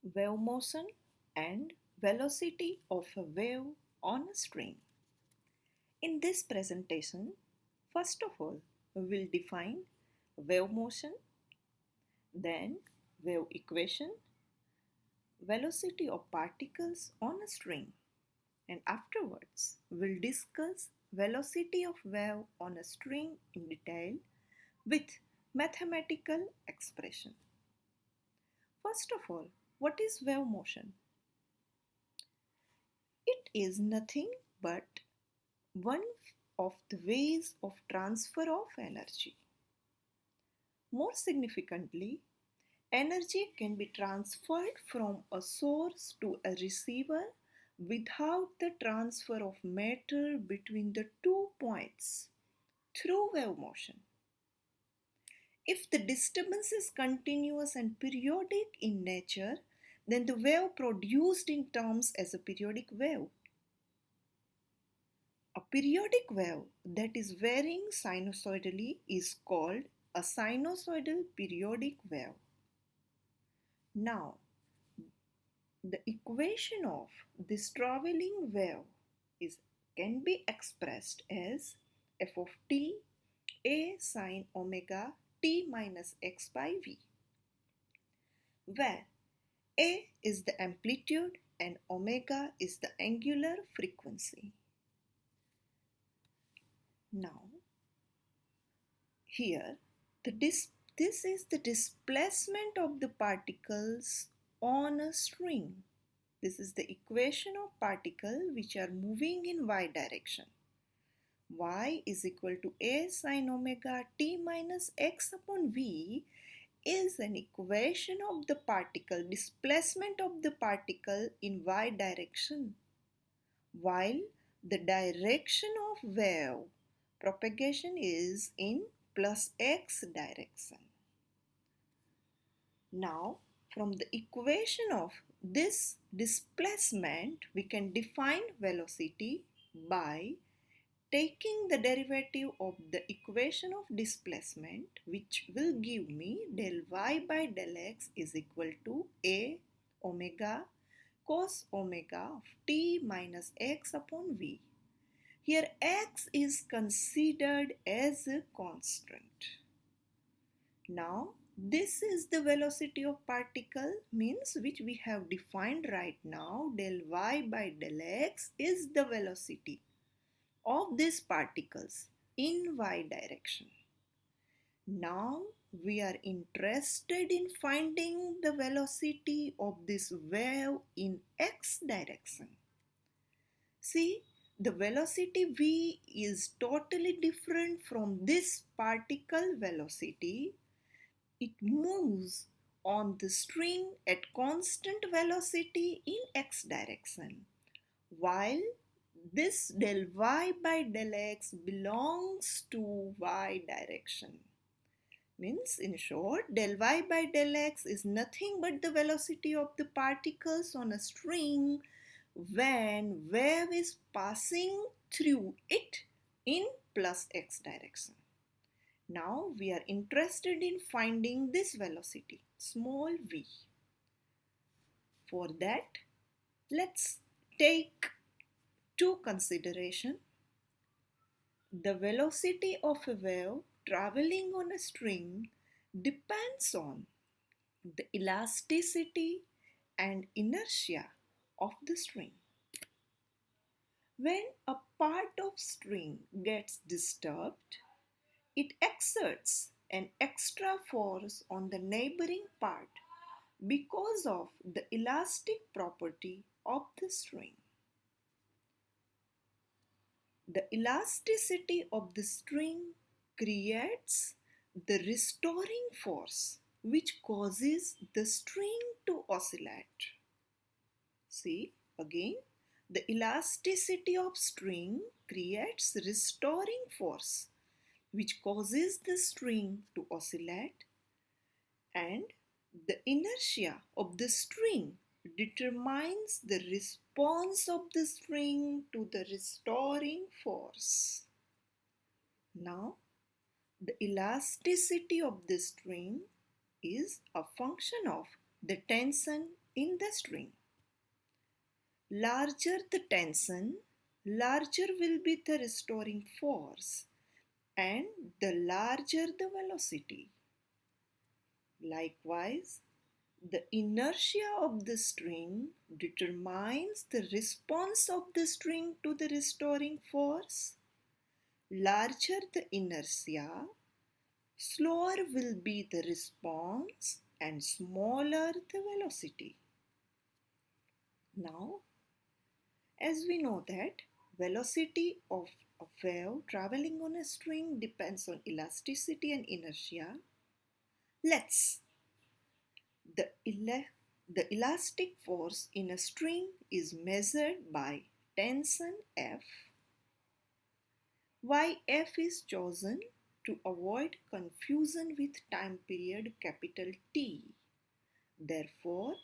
wave motion and velocity of a wave on a string. In this presentation, first of all, we will define wave motion, then wave equation, velocity of particles on a string, and afterwards we'll discuss velocity of wave on a string in detail with mathematical expression. First of all, what is wave motion? It is nothing but one of the ways of transfer of energy. More significantly, energy can be transferred from a source to a receiver without the transfer of matter between the 2 points through wave motion. If the disturbance is continuous and periodic in nature, then the wave produced in terms as a periodic wave. A periodic wave that is varying sinusoidally is called a sinusoidal periodic wave. Now, the equation of this traveling wave can be expressed as f of t a sine omega t minus x by v, where a is the amplitude and omega is the angular frequency. Now, here this is the displacement of the particles on a string. This is the equation of particles which are moving in y direction. Y is equal to a sine omega t minus x upon v is an equation of the particle, displacement of the particle in y direction, while the direction of wave propagation is in plus x direction. Now, from the equation of this displacement, we can define velocity by taking the derivative of the equation of displacement, which will give me del y by del x is equal to a omega cos omega of t minus x upon v. Here x is considered as a constant. Now, this is the velocity of particle, means which we have defined right now. Del y by del x is the velocity of these particles in y direction. Now we are interested in finding the velocity of this wave in x direction. See, the velocity v is totally different from this particle velocity. It moves on the string at constant velocity in x direction, while this del y by del x belongs to y direction. Means, in short, del y by del x is nothing but the velocity of the particles on a string when wave is passing through it in plus x direction. Now we are interested in finding this velocity, small v. For that, let's take to consideration the velocity of a wave traveling on a string depends on the elasticity and inertia of the string. When a part of string gets disturbed, it exerts an extra force on the neighboring part because of the elastic property of the string. The elasticity of the string creates the restoring force which causes the string to oscillate. See, again, the elasticity of string creates restoring force which causes the string to oscillate, and the inertia of the string determines the response of the string to the restoring force. Now, the elasticity of the string is a function of the tension in the string. Larger the tension, larger will be the restoring force and the larger the velocity. Likewise, the inertia of the string determines the response of the string to the restoring force. Larger the inertia, slower will be the response and smaller the velocity. Now, as we know that velocity of a wave traveling on a string depends on elasticity and inertia, let's the, the elastic force in a string is measured by tension F. Why F is chosen? To avoid confusion with time period capital T. Therefore,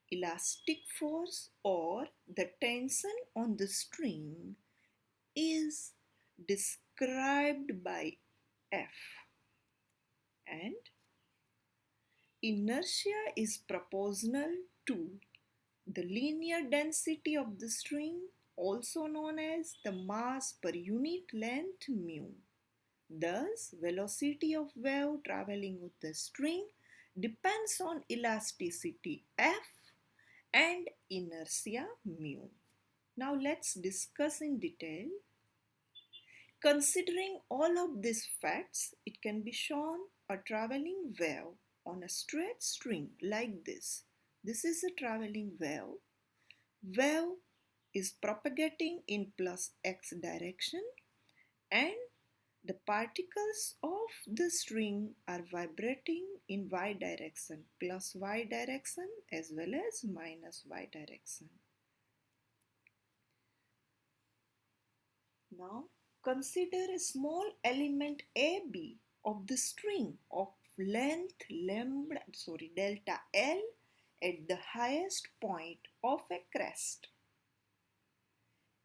elastic force or the tension on the string is described by F, and inertia is proportional to the linear density of the string, also known as the mass per unit length mu. Thus, velocity of wave traveling with the string depends on elasticity F and inertia mu. Now let's discuss in detail. Considering all of these facts, it can be shown a traveling wave on a straight string like this. This is a traveling wave. Wave is propagating in plus x direction and the particles of the string are vibrating in y direction, plus y direction as well as minus y direction. Now consider a small element AB of the string of length delta L at the highest point of a crest.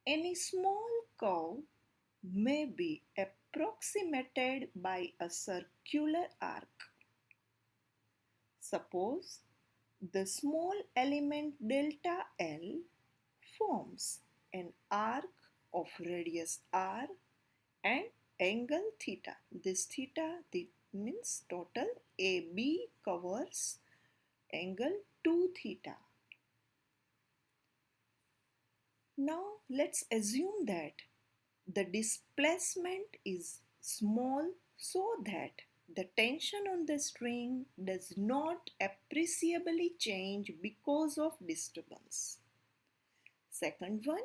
Any small curve may be approximated by a circular arc. Suppose the small element delta L forms an arc of radius r and angle theta. This theta means total AB covers angle 2 theta. Now let's assume that the displacement is small so that the tension on the string does not appreciably change because of disturbance. Second one,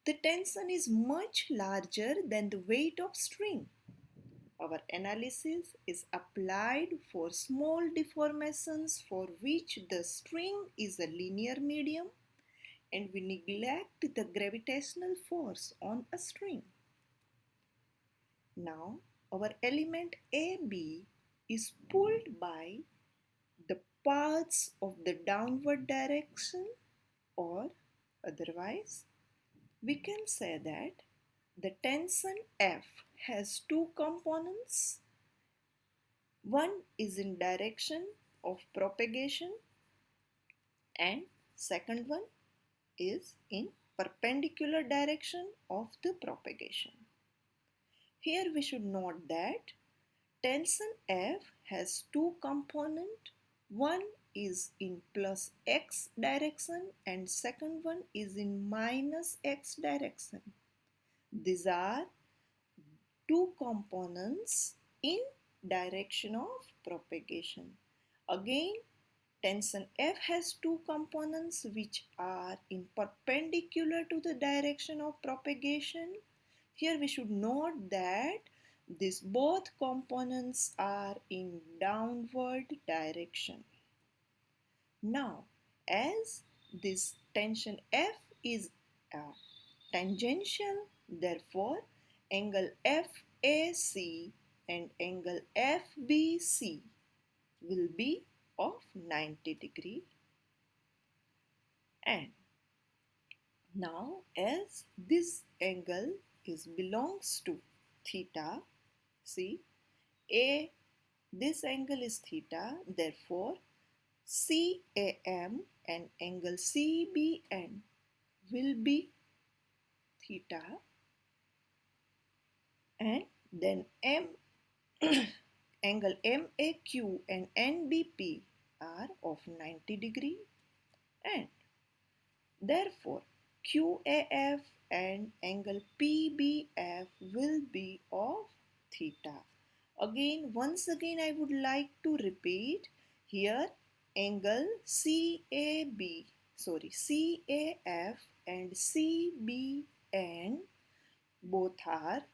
the tension is much larger than the weight of string. Our analysis is applied for small deformations for which the string is a linear medium and we neglect the gravitational force on a string. Now, our element AB is pulled by the paths of the downward direction, or otherwise, we can say that the tension F has two components. One is in direction of propagation and second one is in perpendicular direction of the propagation. Here we should note that tension F has two components. One is in plus x direction and second one is in minus x direction. These are two components in direction of propagation. Again, tension F has two components which are in perpendicular to the direction of propagation. Here we should note that these both components are in downward direction. Now, as this tension F is tangential, therefore angle FAC and angle FBC will be of 90 degree. And now as this angle belongs to theta, see this angle is theta, therefore CAM and angle CBN will be theta, and then angle MAQ and NBP are of 90 degree, and therefore QAF and angle PBF will be of theta. Once again I would like to repeat here, angle CAF and CBN both are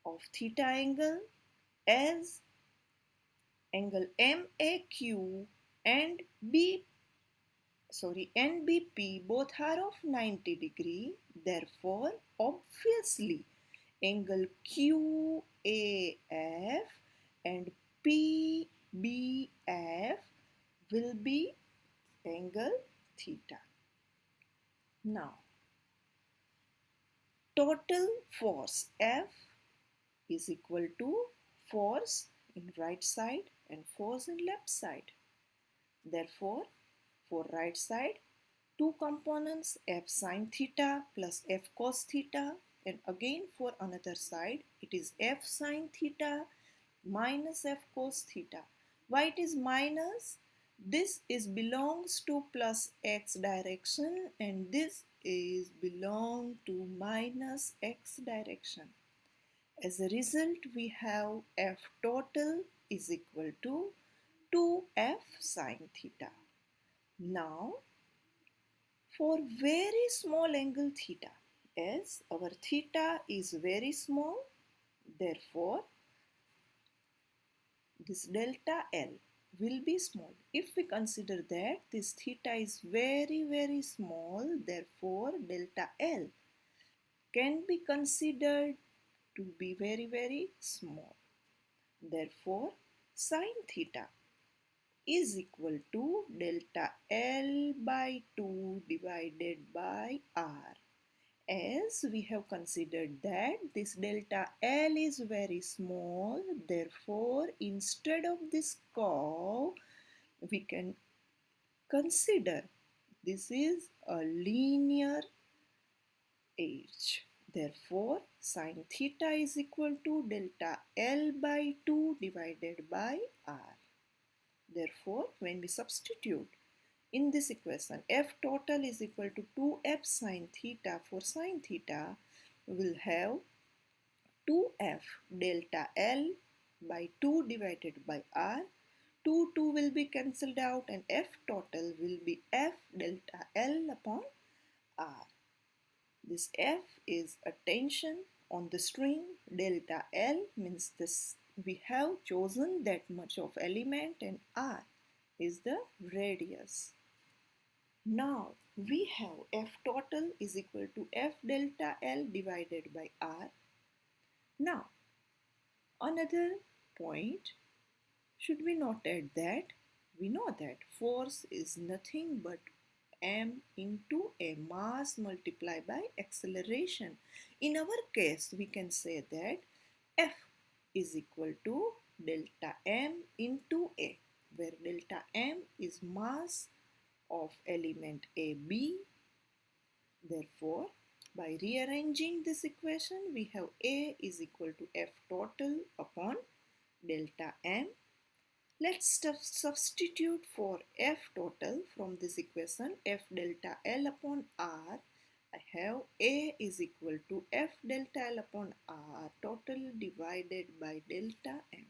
of theta angle, as angle MAQ and NBP both are of 90 degree. Therefore, obviously, angle QAF and PBF will be angle theta. Now, total force F is equal to force in right side and force in left side. Therefore, for right side, two components F sine theta plus F cos theta, and again for another side it is F sine theta minus F cos theta. Why it is minus? This is belongs to plus x direction and this is belong to minus x direction. As a result, we have F total is equal to 2F sine theta. Now, for very small angle theta, as our theta is very small, therefore, this delta L will be small. If we consider that this theta is very small, therefore, delta L can be considered to be very small. Therefore, sine theta is equal to delta L by 2 divided by R. As we have considered that this delta L is very small, therefore instead of this curve, we can consider this is a linear edge. Therefore, sine theta is equal to delta L by 2 divided by R. Therefore, when we substitute in this equation, F total is equal to 2F sine theta. For sine theta, we will have 2F delta L by 2 divided by R. 2 will be cancelled out and F total will be F delta L upon R. This F is a tension on the string. Delta L means this we have chosen that much of element, and R is the radius. Now we have F total is equal to F delta L divided by R. Now another point, should we not add that? We know that force is nothing but m into a mass multiplied by acceleration. In our case, we can say that F is equal to delta m into a, where delta m is mass of element AB. Therefore, by rearranging this equation, we have A is equal to F total upon delta m. Let's substitute for F total from this equation, F delta L upon R. I have A is equal to F delta L upon R total divided by delta M.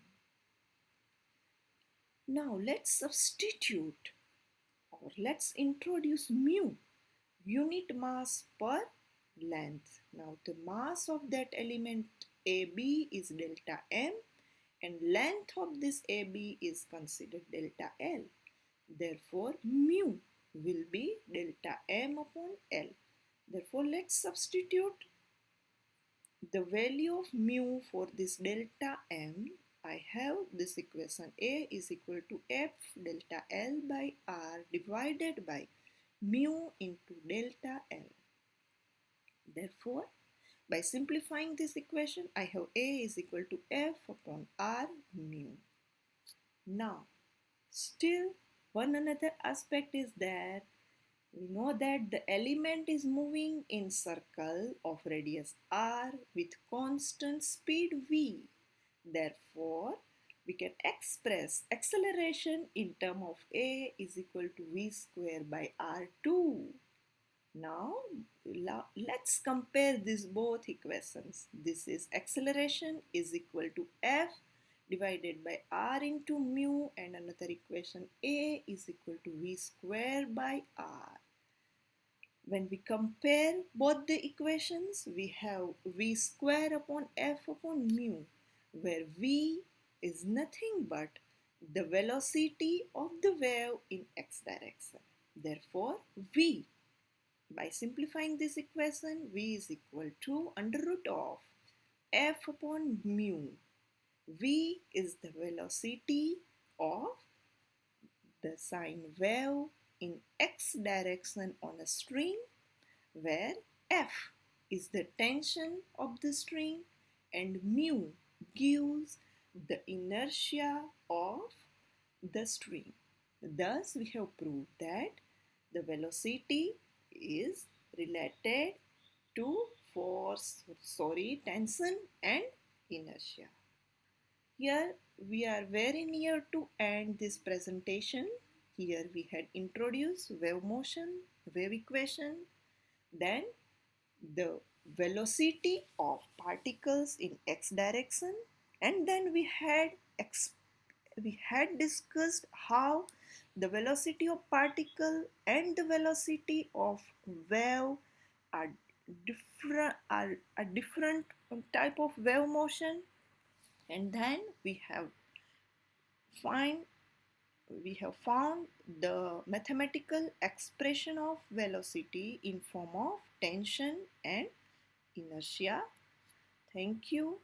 Now let's substitute or let's introduce mu, unit mass per length. Now the mass of that element AB is delta M and length of this AB is considered delta L. Therefore, mu will be delta M upon L. Therefore, let's substitute the value of mu for this delta M. I have this equation, A is equal to F delta L by R divided by mu into delta L. Therefore, by simplifying this equation, I have A is equal to F upon R mu. Now, still One another aspect is that we know that the element is moving in circle of radius r with constant speed v. Therefore, we can express acceleration in term of a is equal to v square by r2. Now, let's compare these both equations. This is acceleration is equal to f divided by r into mu, and another equation a is equal to v square by r. When we compare both the equations, we have v square upon f upon mu, where v is nothing but the velocity of the wave in x direction. Therefore, v, by simplifying this equation, v is equal to under root of f upon mu. V is the velocity of the sine wave in x direction on a string, where F is the tension of the string and mu gives the inertia of the string. Thus, we have proved that the velocity is related to tension and inertia. Here we are very near to end this presentation. Here we had introduced wave motion, wave equation, then the velocity of particles in x direction, and then we had discussed how the velocity of particle and the velocity of wave are different type of wave motion, and then find we have found the mathematical expression of velocity in form of tension and inertia. Thank you.